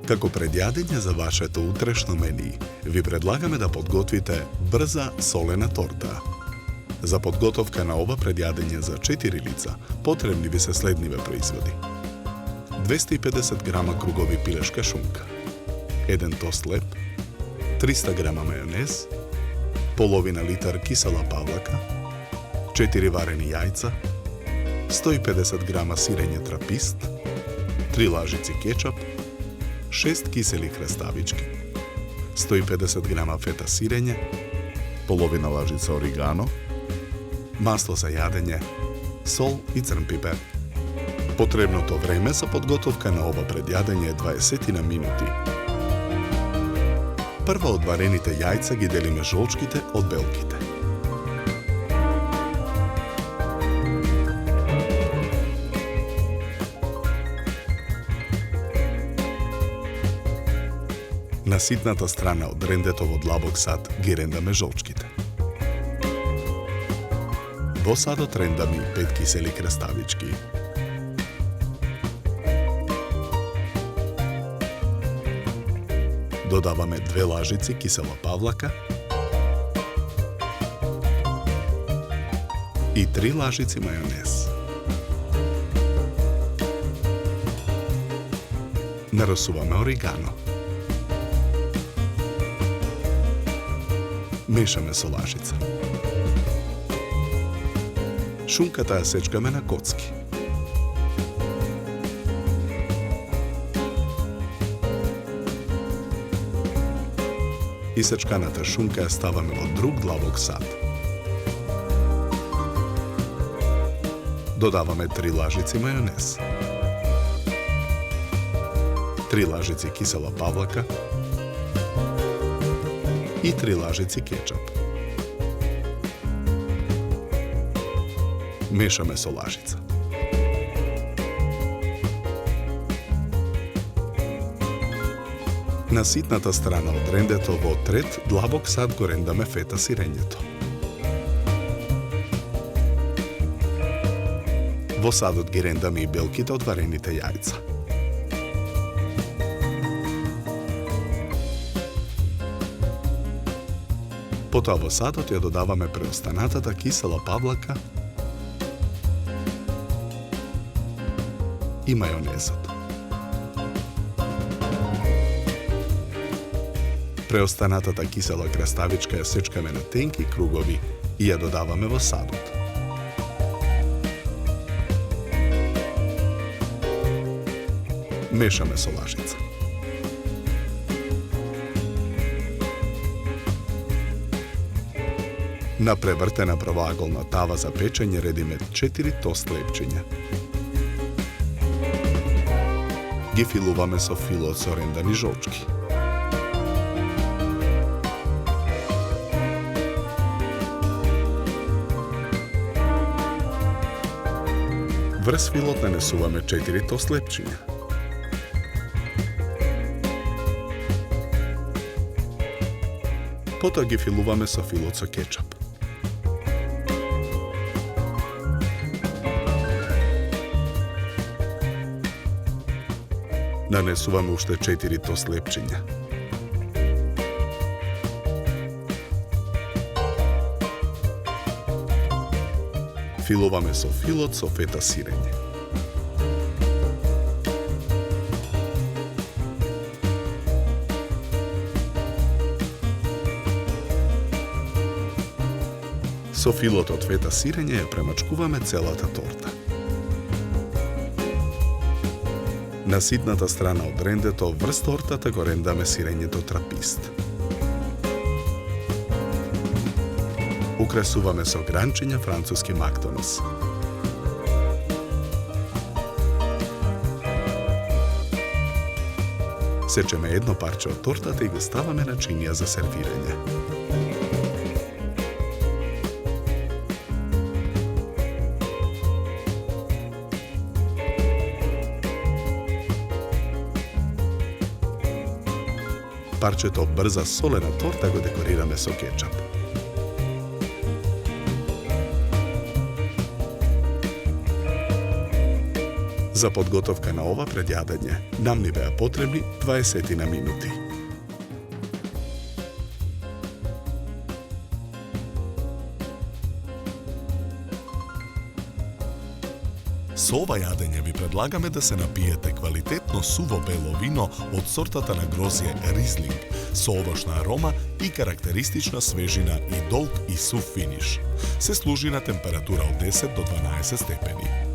Како предјадење за вашето утрешно мени, ви предлагаме да подготвите брза солена торта. За подготовка на ова предјадење за 4 лица, потребни ви се следниве производи. 250 грама кругови пилешка шунка, 1 тост леб, 300 грама мајонез, половина литар кисела павлака, 4 варени јајца, 150 грама сирење трапист, 3 лажици кетчуп, 6 кисели храставички, 150 грама фета сирење, половина лажица оригано, масло за јадење, сол и црн пипер. Потребното време за подготовка на ова предјадење е 20 на минути. Прво од варените јајца ги делиме жолчките од белките. На ситната страна од рендето во длабок сад ги рендаме жолчките. Во садот рендаме 5 кисели краставички. Додаваме 2 лажици кисела павлака и 3 лажици мајонез. Нарасуваме оригано. Мешаме со лажица. Шунката ја сечкаме на коцки. Исечканата шунка ја ставаме во друг длабок сад. Додаваме 3 лажици мајонез, 3 лажици кисела павлака и 3 лажици кетчуп. Мешаме со лажица. На ситната страна од рендето во трет длабок сад го рендаме фета сирењето. Во садот ги рендаме и белките од варените јајца. Потоа во садот ја додаваме преостанатата кисела павлака и мајонезот. Преостанатата кисела краставичка ја сечкаме на тенки кругови и ја додаваме во садот. Мешаме со лажица. На превртена правоаголна тава за печење редиме 4 тост лепчиња. Ги филуваме со фило од со рендани жолчки. Врз филот нанесуваме 4 тост лепчиња. Потоа ги филуваме со филот со кетчуп. Нанесуваме уште 4 тост лепчиња. Филуваме со филот со фета сирење. Со филот од фета сирење ја премачкуваме целата торта. На ситната страна од рендето врз тортата го рендаме сирењето трапист. Украсуваме со гранчиња француски мактонос. Сечеме едно парче од тортата и го ставаме на чинија за сервирање. Парчето брза солена торта го декорираме со кетчуп. За подготовка на ова предјадење нам ни беа потребни 20 минути. Со ова јадење ви предлагаме да се напиете квалитетно суво бело вино од сортата на грозје Ризлинг, со овошна арома и карактеристична свежина и долг и сув финиш. Се служи на температура од 10 до 12 степени.